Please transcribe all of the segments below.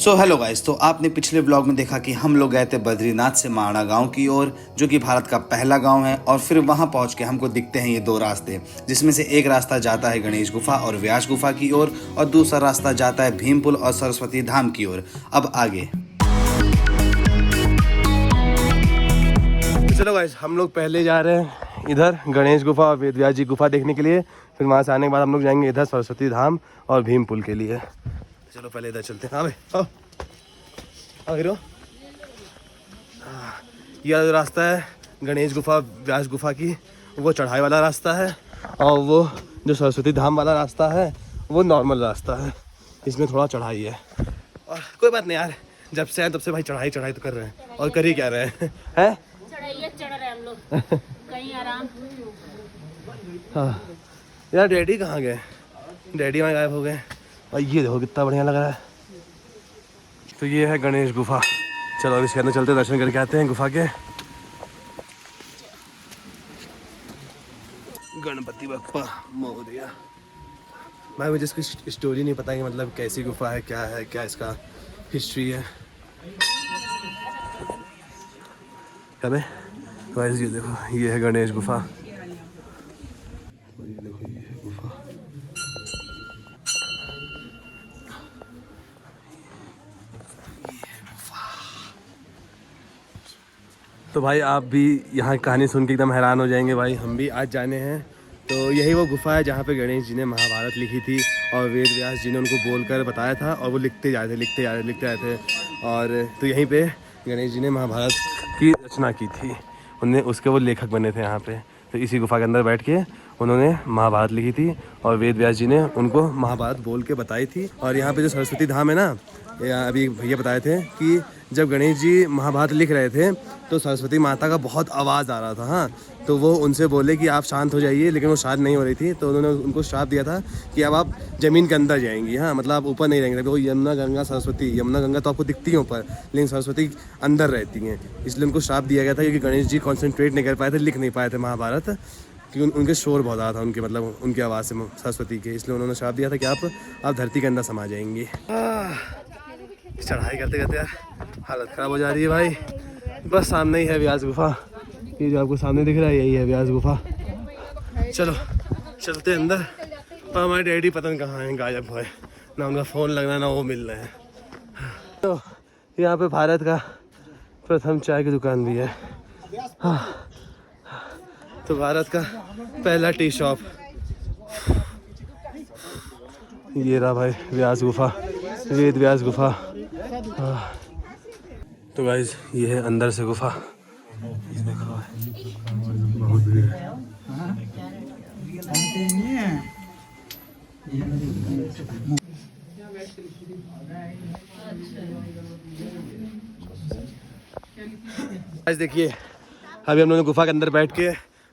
So hello guys, तो आपने पिछले व्लॉग में देखा कि हम लोग गए थे बद्रीनाथ से माणा गांव की ओर, जो कि भारत का पहला गांव है। और फिर वहां पहुंच के हमको दिखते हैं ये दो रास्ते, जिसमें से एक रास्ता जाता है गणेश गुफा और व्यास गुफा की ओर, और दूसरा रास्ता जाता है भीमपुल और सरस्वती धाम की ओर। अब आगे चलो गाइस, हम लोग पहले जा रहे हैं इधर गणेश गुफा और वेद व्यास जी गुफा देखने के लिए। फिर वहाँ से आने के बाद हम लोग जाएंगे इधर सरस्वती धाम और भीमपुल के लिए। चलो पहले इधर चलते हैं। हाँ भाई, आओ हीरो। यह रास्ता है गणेश गुफा व्यास गुफा की, वो चढ़ाई वाला रास्ता है, और वो जो सरस्वती धाम वाला रास्ता है वो नॉर्मल रास्ता है। इसमें थोड़ा चढ़ाई है, और कोई बात नहीं यार, जब से आए तब से भाई चढ़ाई तो कर रहे हैं। और कर ही क्या रहे हैं, हैं? चढ़ रहे हम लोग कहीं आराम। हाँ यार, डैडी कहाँ गए? डैडी वहाँ गायब हो गए। और ये देखो कितना बढ़िया लग रहा है। तो ये है गणेश गुफा। चलो अब इसके अंदर चलते, दर्शन करके आते हैं गुफा के। गणपति बप्पा मोरया। भाई मुझे इसकी स्टोरी नहीं पता कि मतलब कैसी गुफा है, क्या इसका हिस्ट्री है। क्या बे? गाइस ये देखो, ये है गणेश गुफा। ये देखो, ये है गुफा। तो भाई आप भी यहाँ की कहानी सुन के एकदम हैरान हो जाएंगे। भाई हम भी आज जाने हैं। तो यही वो गुफा है जहाँ पे गणेश जी ने महाभारत लिखी थी, और वेद व्यास जी ने उनको बोलकर बताया था, और वो लिखते जा रहे थे। और तो यहीं पे गणेश जी ने महाभारत की रचना की थी। उनने उसके वो लेखक बने थे यहाँ पे। तो इसी गुफा के अंदर बैठ के उन्होंने महाभारत लिखी थी, और वेद व्यास जी ने उनको महाभारत बोल के बताई थी। और यहाँ पे जो सरस्वती धाम है ना, अभी भैया बताए थे कि जब गणेश जी महाभारत लिख रहे थे तो सरस्वती माता का बहुत आवाज़ आ रहा था। हाँ, तो वो उनसे बोले कि आप शांत हो जाइए, लेकिन वो शांत नहीं हो रही थी। तो उन्होंने उनको श्राप दिया था कि अब आप ज़मीन के अंदर जाएंगी। हाँ, मतलब आप ऊपर नहीं रहेंगे। वो यमुना गंगा तो आपको दिखती है ऊपर, लेकिन सरस्वती अंदर रहती हैं। इसलिए उनको श्राप दिया गया था, क्योंकि गणेश जी कॉन्सेंट्रेट नहीं कर पाए थे, लिख नहीं पाए थे महाभारत, क्योंकि उनके शोर बहुत ज़्यादा था, उनके मतलब उनकी आवाज़ से सरस्वती के। इसलिए उन्होंने श्राप दिया था कि आप धरती के अंदर समा जाएंगी। चढ़ाई करते करते यार हालत ख़राब हो जा रही है भाई। बस सामने ही है व्यास गुफा। ये जो आपको सामने दिख रहा है, यही है व्यास गुफा। चलो चलते अंदर। पर हमारे डैडी पता नहीं कहाँ हैं, गायब हुए। ना उनका फ़ोन लगना, ना वो मिल रहे हैं। तो यहाँ पे भारत का प्रथम चाय की दुकान भी है। हाँ, तो भारत का पहला टी शॉप ये रहा भाई, व्यास गुफा, वेद व्यास गुफा। हाँ। तो गाइस ये है अंदर से गुफा। देखो बहुत भीड़ है। गाइस देखिए, अभी हम लोगों ने गुफा के अंदर बैठ के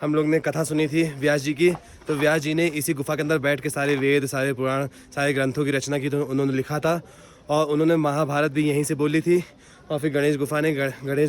हम लोग ने कथा सुनी थी व्यास जी की। तो व्यास जी ने इसी गुफा के अंदर बैठ के सारे वेद, सारे पुराण, सारे ग्रंथों की रचना की। तो उन्होंने लिखा था, और उन्होंने महाभारत भी यहीं से बोली थी। और फिर गणेश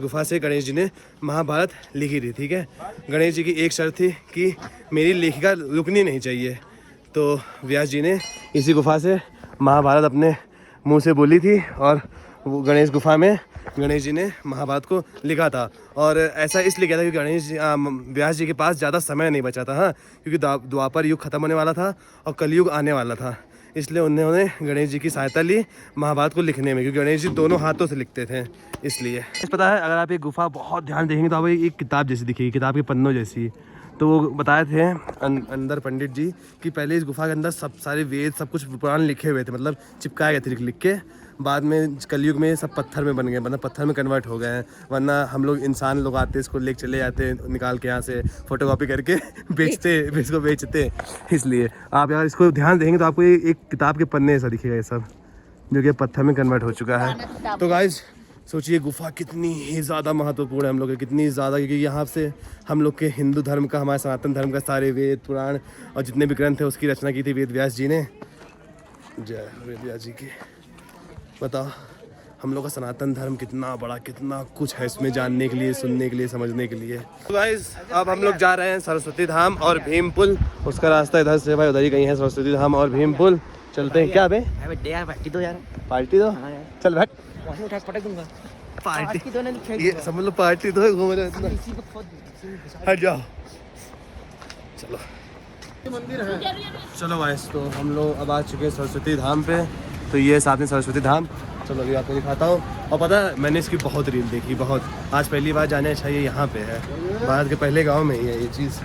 गुफा से गणेश जी ने महाभारत लिखी थी। ठीक है, गणेश जी की एक शर्त थी कि मेरी लेखिका रुकनी नहीं चाहिए। तो व्यास जी ने इसी गुफा से महाभारत अपने मुंह से बोली थी, और वो गणेश गुफा में गणेश जी ने महाभारत को लिखा था। और ऐसा इसलिए किया था कि व्यास जी के पास ज़्यादा समय नहीं बचा था। हाँ, क्योंकि द्वापर युग खत्म होने वाला था और कलयुग आने वाला था। इसलिए उन्होंने गणेश जी की सहायता ली महाभारत को लिखने में, क्योंकि गणेश जी दोनों हाथों से लिखते थे। इसलिए पता है, अगर आप ये गुफा बहुत ध्यान देखेंगे तो आपको एक किताब जैसी दिखेगी, किताब के पन्नों जैसी। तो वो बताए थे अंदर पंडित जी कि पहले इस गुफा के अंदर सब सारे वेद, सब कुछ पुराण लिखे हुए थे, मतलब चिपकाए गए थे लिख के। बाद में कलयुग में सब पत्थर में बन गए, मतलब पत्थर में कन्वर्ट हो गए हैं। वरना हम लोग इंसान लोग आते, इसको लेके चले जाते, निकाल के यहाँ से फोटोकॉपी करके बेचते। इसलिए आप यार इसको ध्यान देंगे तो आपको एक किताब के पन्ने ऐसा दिखेगा, ये सब जो कि पत्थर में कन्वर्ट हो चुका है। तो गाइस सोचिए गुफा कितनी ही ज़्यादा महत्वपूर्ण है हम लोग के, कितनी ज़्यादा, क्योंकि यहाँ से हम लोग के हिंदू धर्म का, हमारे सनातन धर्म का सारे वेद, पुराण और जितने भी ग्रंथ हैं उसकी रचना की थी वेद व्यास जी ने। जय वेद व्यास जी की। बताओ हम लोग का सनातन धर्म कितना बड़ा, कितना कुछ है इसमें जानने के लिए, सुनने के लिए, समझने के लिए। तो गाइस अब हम लोग जा रहे हैं सरस्वती धाम और भीमपुल। उसका रास्ता इधर से भाई, उधर ही कहीं है सरस्वती धाम और भीमपुल। चलते हैं क्या बे? पट्टी दो यार। पार्टी दो, चल बैठ। वहाँ से उठा के पटक दूंगा। पार्टी की तो नहीं फेंक ये दूंगा। समझ लो पार्टी तो है, घूम रहे हो इतना। इसी को खोद दे, इसी में घुसा हट जाओ, चलो के मंदिर है। चलो भाई। तो हम लोग अब आ चुके हैं सरस्वती धाम पे। तो ये साथ में सरस्वती धाम, चलो अभी आपको दिखाता हूँ। और पता है मैंने इसकी बहुत रील देखी, बहुत। आज पहली बार जाने अच्छा ये यहाँ पे है, भारत के पहले गांव में ही है ये चीज़।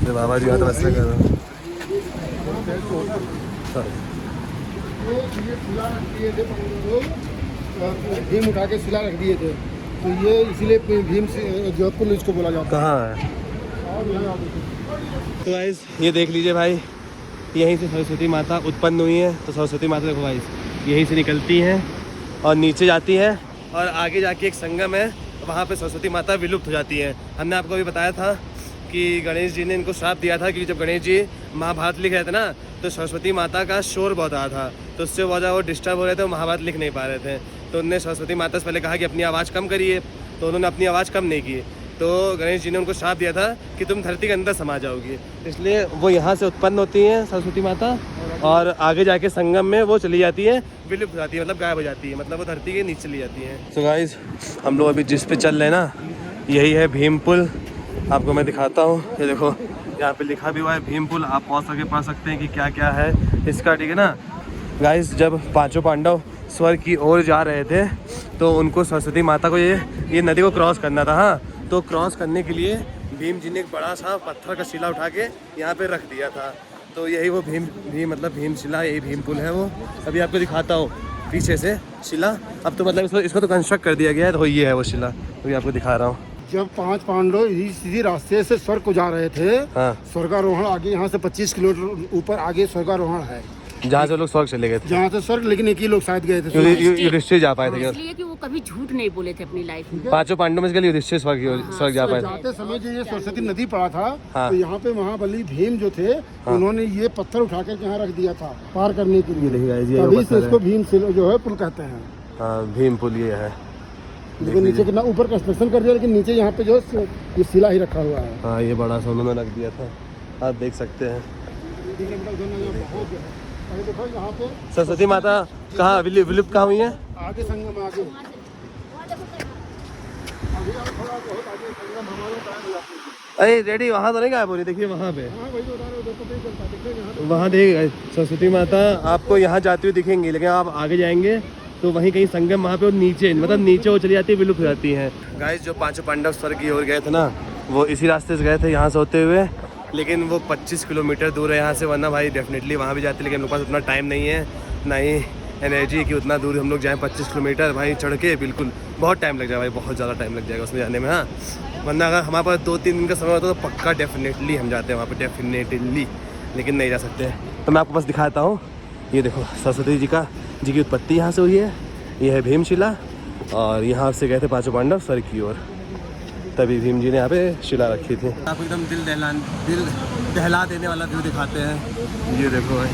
बाबा जी तो वैसे कर रहा हूँ। भीम उठा के शिला रख दिए थे, तो ये इसीलिए भीम से जो पुल इसको बोला जाता कहाँ है? तो गाइस ये देख लीजिए भाई, यहीं से सरस्वती माता उत्पन्न हुई है। तो सरस्वती माता देखो भाई, यहीं से निकलती हैं और नीचे जाती हैं, और आगे जाके एक संगम है, वहाँ पे सरस्वती माता विलुप्त हो जाती है। हमने आपको अभी बताया था कि गणेश जी ने इनको श्राप दिया था कि जब गणेश जी महाभारत लिख रहे थे ना, तो सरस्वती माता का शोर बहुत आ रहा था, तो उससे बहुत ज़्यादा वो डिस्टर्ब हो रहे थे, वो महाभारत लिख नहीं पा रहे थे। तो उन्होंने सरस्वती माता से पहले कहा कि अपनी आवाज़ कम करिए, तो उन्होंने अपनी आवाज़ कम नहीं की। तो गणेश जी ने उनको श्राप दिया था कि तुम धरती के अंदर समा जाओगी, इसलिए वो यहाँ से उत्पन्न होती हैं सरस्वती माता, और आगे जाके संगम में वो चली जाती है, विलुप्त हो जाती है, मतलब गायब हो जाती है, मतलब वो धरती के नीचे चली जाती है। तो गाइस हम लोग अभी जिस पे चल रहे हैं ना, यही है भीम पुल। आपको मैं दिखाता हूँ, ये देखो यहाँ पे लिखा भी हुआ है भीम पुल। आप पहुँच करके पढ़ सकते हैं कि क्या क्या है इसका, ठीक है ना गाइस। जब पांचों पांडव स्वर्ग की ओर जा रहे थे, तो उनको सरस्वती माता को ये नदी को क्रॉस करना था। हाँ, तो क्रॉस करने के लिए भीम जी ने एक बड़ा सा पत्थर का शिला उठा के यहाँ पे रख दिया था। तो यही वो भीम मतलब भीम शिला, यही भीम पुल है वो। अभी आपको दिखाता हूँ पीछे से शिला। अब तो मतलब इसको तो कंस्ट्रक्ट कर दिया गया है, तो ये है वो शिला, अभी आपको दिखा रहा हूँ। जब 5 पांडव इसी रास्ते से स्वर्ग को जा रहे थे, हाँ। स्वर्गारोहण आगे यहाँ से 25 किलोमीटर ऊपर आगे स्वर्गारोहण है, जहाँ से लोग स्वर्ग चले गए थे, जहाँ से स्वर्ग, लेकिन एक ही लोग शायद गए थे। युधिष्ठिर जा पाए थे। इसलिए कि वो कभी झूठ नहीं बोले थे अपनी लाइफ में। पांचों पांडवों में से केवल युधिष्ठिर स्वर्ग जा पाए थे। जाते समय जो ये सरस्वती नदी पड़ा था, हाँ। तो यहाँ पे महाबली भीम जो थे, उन्होंने ये पत्थर उठा कर यहाँ रख दिया था पार करने के लिए। तभी से इसको भीम शिला जो है पुल कहते हैं। हाँ, भीम पुल ये है। लेकिन नीचे कितना ऊपर कंस्ट्रक्शन कर दिया, लेकिन नीचे यहाँ पे जो है ये शिला ही रखा हुआ है। हाँ, ये बड़ा सा उन्होंने रख दिया था, आप देख सकते हैं। देखो यहाँ पे सरस्वती माता कहाँ विलुप्त कहाँ हुई है? आगे संगम, आगे थोड़ा बहुत आगे संगम हमारे गायब हो जाती है। अरे रेडी, वहाँ तो नहीं गायब हो रही, देखिए वहाँ पे, हाँ वही बता रहे हो, उधर तो नहीं चलता, देखिए यहाँ वहाँ देखिए सरस्वती माता आपको यहाँ जाती हुई दिखेंगी, लेकिन आप आगे जाएंगे तो वहीं कहीं संगम वहाँ पे, और नीचे मतलब नीचे वो चली जाती है, विलुप्त हो जाती है। गाइस जो पांचों पांडव स्वर्ग की ओर गए थे ना, वो इसी रास्ते से गए थे यहाँ से होते हुए, लेकिन वो 25 किलोमीटर दूर है यहाँ से, वरना भाई डेफिनेटली वहाँ भी जाते, लेकिन हम लोग पास उतना टाइम नहीं है, ना ही एनर्जी कि उतना दूर हम लोग जाएँ 25 किलोमीटर भाई चढ़ के। बिल्कुल बहुत टाइम लग जाएगा भाई, बहुत ज़्यादा टाइम लग जाएगा उसमें जाने में। हाँ, वरना अगर हमारे पास 2-3 दिन का समय होता तो पक्का डेफिनेटली हम जाते हैं वहाँ पर, डेफिनेटली, लेकिन नहीं जा सकते। तो मैं आपको बस दिखाता हूँ, ये देखो सरस्वती जी की उत्पत्ति यहाँ से हुई है, ये है भीमशिला, और यहाँ से गए थे पांचों पांडव स्वर्ग की ओर, तभी भीम जी ने यहाँ पे शिला रखी थी। आपको एकदम दिल दहला देने वाला व्यू दिखाते हैं। ये देखो भाई,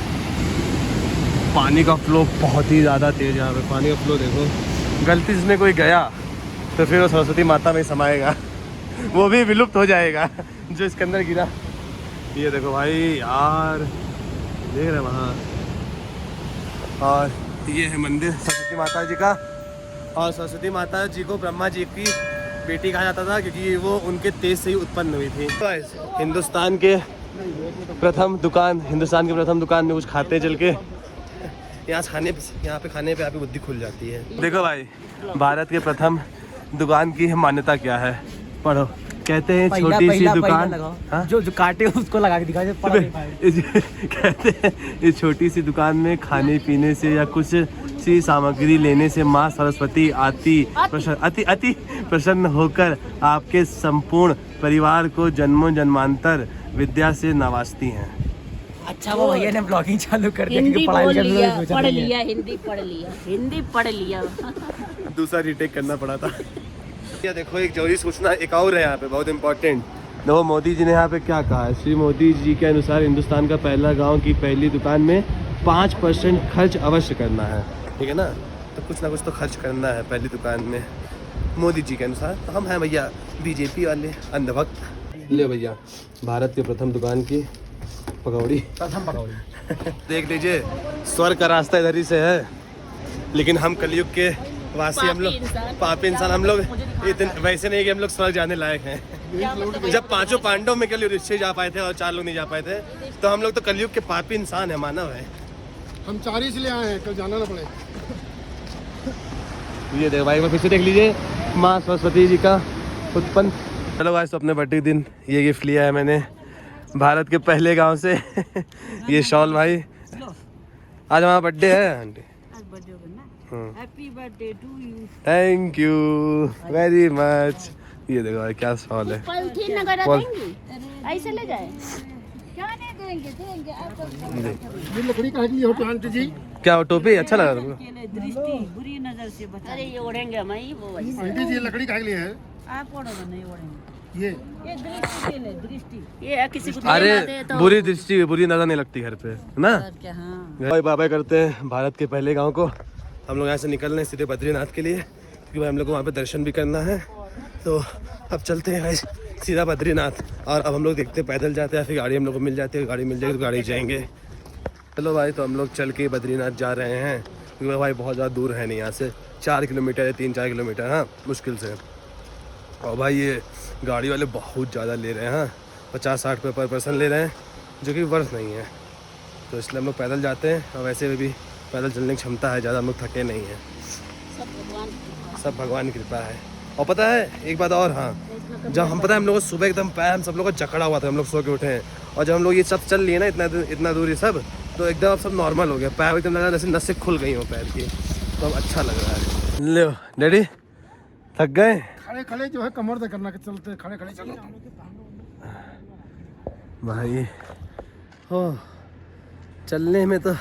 पानी का फ्लो बहुत ही ज़्यादा तेज़ है यहाँ पे, पानी का फ्लो देखो। गलती जिसमें कोई गया तो फिर वो सरस्वती माता में समाएगा, वो भी विलुप्त हो जाएगा जो इसके अंदर गिरा। ये देखो भाई यार, देख रहे हैं वहाँ, और ये है मंदिर सरस्वती माता जी का। और सरस्वती माता जी को ब्रह्मा जी की बेटी कहा जाता था, क्योंकि वो उनके तेज से ही उत्पन्न हुई थी। हिंदुस्तान के प्रथम दुकान में कुछ खाते हैं चल के, यहाँ पे खाने पे आपकी बुद्धि खुल जाती है। देखो भाई, भारत के प्रथम दुकान की मान्यता क्या है, पढ़ो। कहते हैं छोटी सी दुकान, हाँ? जो काटे उसको लगा के दिखा, कहते हैं इस छोटी सी दुकान में खाने पीने से या कुछ सी सामग्री लेने से माँ सरस्वती अति प्रसन्न होकर आपके संपूर्ण परिवार को जन्मों जन्मांतर विद्या से नवाजती हैं। अच्छा, वो भैया ने ब्लॉगिंग चालू कर दी, हिंदी पढ़ लिया, हिंदी पढ़ लिया। दूसरा रीटेक करना पड़ा था। ये देखो, एक जरूरी सूचना एक और है यहाँ पे, बहुत इंपॉर्टेंट। देखो मोदी जी ने यहाँ पे क्या कहा है। श्री मोदी जी के अनुसार हिंदुस्तान का पहला गांव की पहली दुकान में 5% खर्च अवश्य करना है, ठीक है ना। तो कुछ ना कुछ तो खर्च करना है पहली दुकान में, मोदी जी के अनुसार। तो हम हैं भैया बीजेपी वाले अंधभक्त। ले भैया, भारत के प्रथम दुकान की पकौड़ी। प्रथम पकौड़ी। देख लीजिए स्वर्ग का रास्ता इधर ही से है, लेकिन हम कलयुग के वासी, हम लोग पापी इंसान, हम लोग इतने वैसे नहीं कि हम लोग स्वर्ग जाने लायक हैं। जब पांचों पांडव में केवल युधिष्ठिर जा पाए थे और 4 लोग नहीं जा पाए थे, तो हम लोग तो कलयुग के पापी इंसान है, मानव है। हम 4 इसलिए आए हैं, कल जाना ना पड़े। ये देखो भाई, फिर से देख लीजिए माँ सरस्वती जी का उत्पन्न। चलो भाई, तो अपने बर्थडे दिन ये गिफ्ट लिया है मैंने भारत के पहले गांव से। ये शॉल भाई, आज हमारा बर्थडे है aunty. Happy birthday to you. Thank you very much. ये देखो भाई क्या शॉल है। पॉलिथीन वगैरह देंगी, ऐसे ले जाए। क्या नहीं देंगे, देंगे आपको। ये लकड़ी कहाँ की हो आंटी जी? क्या वो टोपी अच्छा लगा तुमको? दृष्टि बुरी नजर से बचा। अरे ये ओढ़ेंगे हम ही वो वैसे। आंटी जी ये लकड़ी कहाँ के लिए है? आप ओढ़ोगे नहीं ओढ़ेंगे। ये दृष्टि के लिए, दृष्टि ये किसी को अरे देना दे तो बुरी दृष्टि, बुरी नजर नहीं लगती घर पे, है ना? क्या? हाँ भाई बाय बाय करते हैं भारत के पहले गांव को। हम लोग यहाँ से निकल रहे हैं सीधे बद्रीनाथ के लिए, क्योंकि भाई हम लोग को वहाँ पे दर्शन भी करना है। तो अब चलते हैं गाइस सीधा बद्रीनाथ। और अब हम लोग देखते हैं पैदल जाते हैं, फिर गाड़ी हम लोग को मिल जाती है, गाड़ी मिल जाएगी तो गाड़ी जाएंगे। चलो भाई, तो हम लोग चल के बद्रीनाथ जा रहे हैं, क्योंकि भाई बहुत ज़्यादा दूर है नहीं यहाँ से, 4 किलोमीटर है, 3-4 किलोमीटर, हाँ मुश्किल से। और भाई ये गाड़ी वाले बहुत ज़्यादा ले रहे हैं, हाँ 50-60 रुपये पर पर्सन ले रहे हैं, जो कि वर्थ नहीं है। तो इसलिए हम लोग पैदल जाते हैं, और वैसे भी पैदल चलने की क्षमता है ज़्यादा, हम लोग थके नहीं हैं। सब भगवान की कृपा है। और पता है एक बात और, हाँ जब हम पता है हम लोग सुबह एकदम पैर हम सब लोग का जकड़ा हुआ था, हम लोग सो के उठे हैं, और जब हम लोग ये सब चल लिए ना इतना दूर ये सब, तो एकदम अब सब नॉर्मल हो गया, पैर एकदम लगा जैसे नसें खुल गई हो पैर की, तो अब अच्छा लग रहा है। लो डैडी थक गए? खड़े खड़े जो है कमर दर्द करना के चलते, खड़े खड़े चलो भाई। हो चलने में तो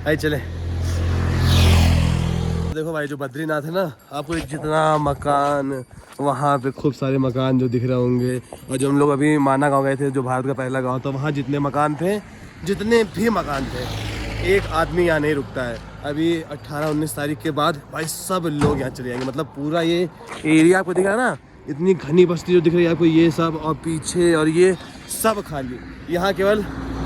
आई चले। देखो भाई जो बद्रीनाथ है ना, आपको जितना मकान वहाँ पे खूब सारे मकान जो दिख रहे होंगे, और जो हम लोग अभी माना गांव गए थे जो भारत का पहला गांव था, वहाँ जितने मकान थे, जितने भी मकान थे, एक आदमी यहाँ नहीं रुकता है। अभी 18-19 तारीख के बाद भाई सब लोग यहाँ चले जाएंगे। मतलब पूरा ये एरिया आपको दिख रहा है ना, इतनी घनी बस्ती जो दिख रही है आपको, ये सब और पीछे और ये सब खाली। यहाँ केवल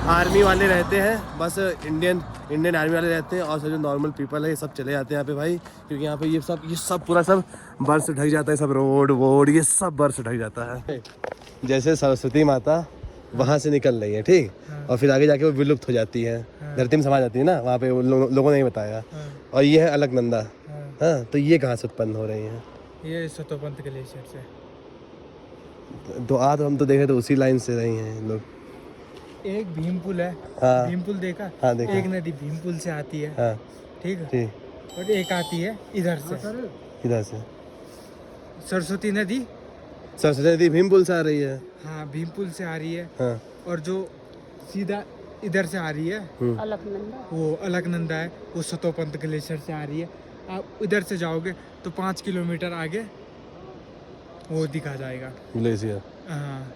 आर्मी वाले रहते हैं, बस इंडियन आर्मी वाले रहते हैं, और सब जो नॉर्मल पीपल है ये सब चले जाते हैं यहाँ पे भाई, क्योंकि यहाँ पे ये सब पूरा सब बर्फ से ढक जाता है, सब रोड वोड ये सब बर्फ से ढक जाता है। जैसे सरस्वती माता वहाँ से निकल रही है, ठीक, और फिर आगे जाके वो विलुप्त हो जाती है, धरती में समा जाती है ना, वहाँ पे लोगों ने नहीं बताया। और ये है अलकनंदा, हाँ तो ये कहाँ से उत्पन्न हो रही है? ये सतोपंत ग्लेशियर से। तो हम तो देखे तो उसी लाइन से रही हैं लोग। एक भीमपुल है, हाँ। भीमपुल देखा? हाँ देखा। एक नदी भीमपुल से आती है, हाँ ठीक है, ठीक, और एक आती है इधर से, इधर से सरस्वती नदी। सरस्वती नदी भीमपुल से आ रही है, हाँ भीमपुल से आ रही है, हाँ। और जो सीधा इधर से आ रही है अलकनंदा, वो अलकनंदा है, वो सतोपंत ग्लेशियर से आ रही है। आप इधर से जाओगे तो 5 किलोमीटर आगे वो दिखा जाएगा ग्लेशियर। हाँ,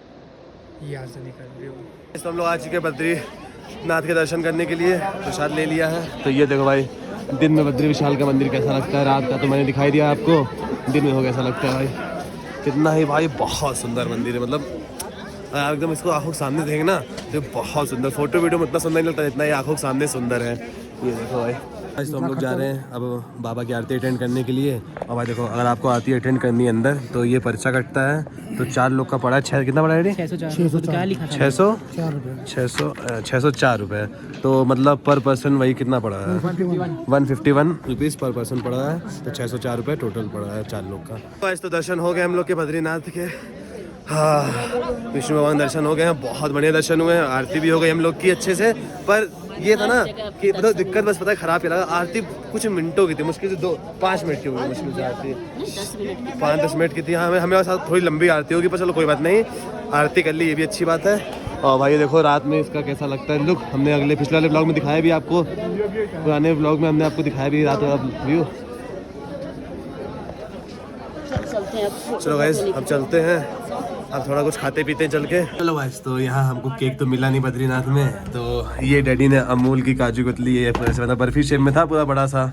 यहाँ से निकल रही हो। तो हम लोग आ चुके बद्रीनाथ के दर्शन करने के लिए, प्रसाद ले लिया है। तो ये देखो भाई दिन में बद्री विशाल का मंदिर कैसा लगता है, रात का तो मैंने दिखाई दिया आपको, दिन में हो कैसा लगता है भाई। कितना ही भाई बहुत सुंदर मंदिर है, मतलब आप एकदम इसको आंखों के सामने देखेंगे ना तो बहुत सुंदर, फोटो वीडियो में इतना सुंदर नहीं लगता जितना ये आंखों के सामने सुंदर है। ये देखो भाई, आज तो हम लोग जा रहे हैं अब बाबा की आरती अटेंड करने के लिए। और भाई देखो अगर आपको आरती अटेंड करनी है अंदर तो ये पर्चा कटता है, तो 4 लोग का पड़ा है, कितना पड़ा है? 604 रुपये। तो मतलब पर पर्सन वही कितना पड़ा है? 151 रुपीज़ पर पर्सन पड़ा है, तो 604 रुपये टोटल पड़ा है 4 लोग का। तो आज तो दर्शन हो गए हम लोग के बद्रीनाथ के, हाँ विष्णु भगवान दर्शन हो गए हैं, बहुत बढ़िया दर्शन हुए हैं, आरती भी हो गई हम लोग की अच्छे से। पर ये था ना कि मतलब दिक्कत बस पता है खराब ही लगा, आरती कुछ मिनटों की थी, मुश्किल से 2-5 मिनट की हुई, मुश्किल से आरती 5-10 मिनट की थी। हाँ हमें साथ थोड़ी लंबी आरती होगी, पर चलो कोई बात नहीं, आरती कर ली ये भी अच्छी बात है। और भाई देखो रात में इसका कैसा लगता है लुक, हमने पिछले वाले ब्लॉग में दिखाया भी आपको, पुराने ब्लॉग में हमने आपको दिखाया भी रात वाला व्यू। चलो गाइस अब चलते हैं, अब थोड़ा कुछ खाते पीते चल के। चलो गाइस, तो यहाँ हमको केक तो मिला नहीं बद्रीनाथ में, तो ये डैडी ने अमूल की काजू कतली, ये मतलब बर्फी शेप में था पूरा बड़ा सा,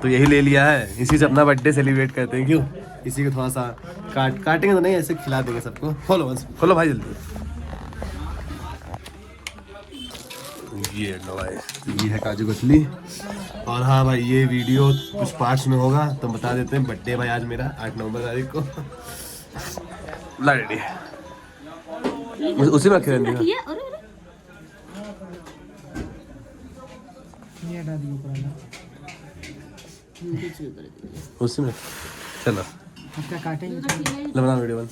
तो यही ले लिया है। इसी से अपना बर्थडे सेलिब्रेट करते हैं, क्यों इसी को थोड़ा सा काटेंगे तो नहीं, ऐसे खिला देंगे सबको। खोलो भाई जल्दी। ये लो भाई, ये है काजू कतली। और हाँ भाई, ये वीडियो कुछ पार्ट्स में होगा तो बता देते हैं। बर्थडे भाई आज मेरा 8 नवंबर तारीख को। ला रेडी उसी में रखे रहने का। ये अरे ये हटा दियो पुराना। उसी में चलो आपका काटेंगे ला बना वीडियो बन।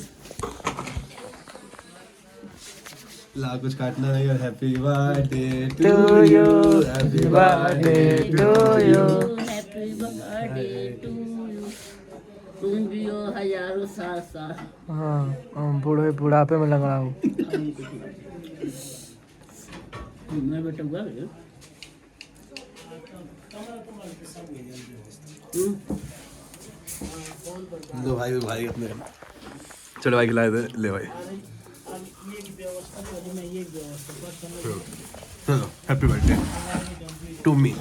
ला कुछ काटना नहीं। और happy birthday to you, happy birthday to you. Happy birthday to you, तुम जियो हजारों साल साल। हाँ बुढ़ापे में लग रहा हूँ। मैं बेटा हुआ लो भाई, भाई अपने चलो भाई खिला दे। ले भाई चलो, हैप्पी बर्थडे टू मी।